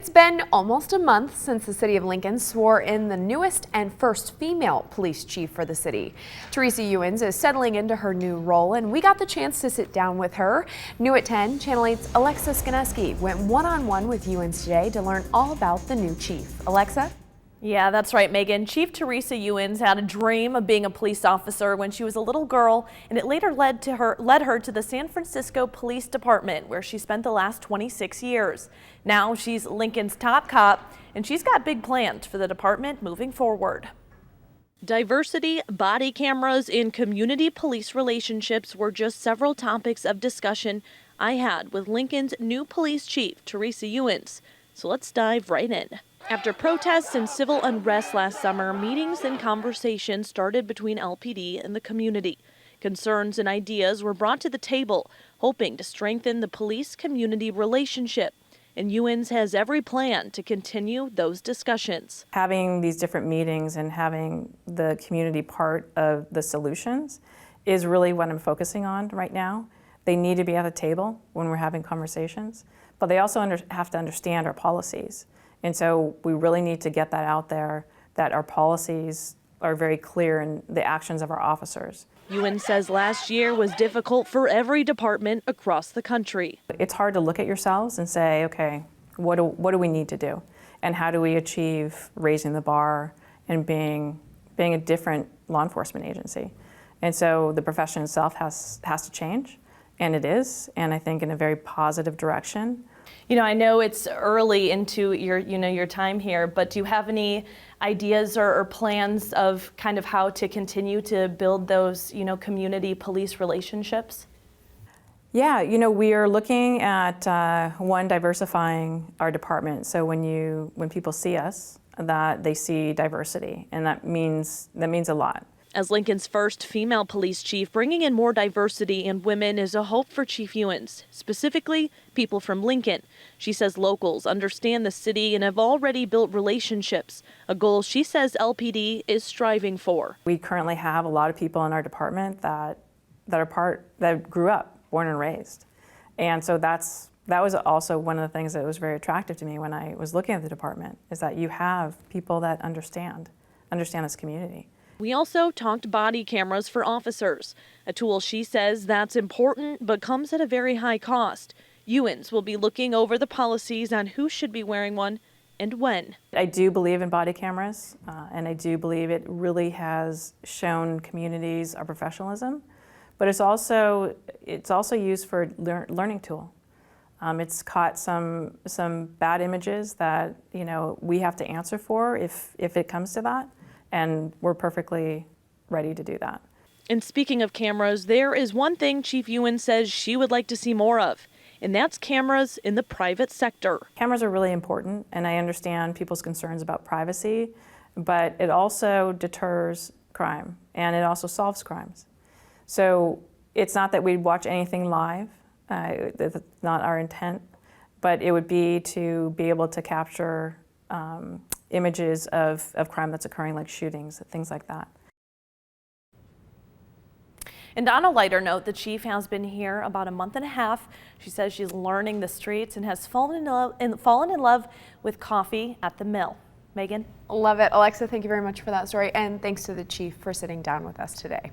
It's been almost a month since the city of Lincoln swore in the newest and first female police chief for the city. Teresa Ewens is settling into her new role, and we got the chance to sit down with her. New at 10, Channel 8's Alexa Skineski went one-on-one with Ewens today to learn all about the new chief. Alexa? Yeah, that's right, Megan. Chief Teresa Ewens had a dream of being a police officer when she was a little girl, and it later led her to the San Francisco Police Department, where she spent the last 26 years. Now she's Lincoln's top cop, and she's got big plans for the department moving forward. Diversity, body cameras, and community police relationships were just several topics of discussion I had with Lincoln's new police chief, Teresa Ewens. So let's dive right in. After protests and civil unrest last summer, meetings and conversations started between LPD and the community. Concerns and ideas were brought to the table, hoping to strengthen the police-community relationship. And Ewens has every plan to continue those discussions. Having these different meetings and having the community part of the solutions is really what I'm focusing on right now. They need to be at the table when we're having conversations, but they also have to understand our policies. And so we really need to get that out there, that our policies are very clear in the actions of our officers. Ewens says last year was difficult for every department across the country. It's hard to look at yourselves and say, okay, what do we need to do? And how do we achieve raising the bar and being a different law enforcement agency? And so the profession itself has to change, and it is, and I think in a very positive direction. You know, I know it's early into your time here, but do you have any ideas or plans of kind of how to continue to build those, community police relationships? Yeah, we are looking at diversifying our department. So when people see us, that they see diversity, and that means a lot. As Lincoln's first female police chief, bringing in more diversity and women is a hope for Chief Ewens, specifically people from Lincoln. She says locals understand the city and have already built relationships, a goal she says LPD is striving for. We currently have a lot of people in our department that grew up, born and raised. And so that was also one of the things that was very attractive to me when I was looking at the department, is that you have people that understand this community. We also talked body cameras for officers, a tool she says that's important but comes at a very high cost. Ewens will be looking over the policies on who should be wearing one and when. I do believe in body cameras, and I do believe it really has shown communities our professionalism, but it's also used for learning tool. It's caught some bad images that we have to answer for if it comes to that. And we're perfectly ready to do that. And speaking of cameras, there is one thing Chief Ewens says she would like to see more of, and that's cameras in the private sector. Cameras are really important, and I understand people's concerns about privacy, but it also deters crime, and it also solves crimes. So it's not that we'd watch anything live, that's not our intent, but it would be to be able to capture images of crime that's occurring, like shootings, things like that. And on a lighter note, the chief has been here about a month and a half. She says she's learning the streets and has fallen in love with coffee at the mill. Megan? Love it. Alexa, thank you very much for that story, and thanks to the chief for sitting down with us today.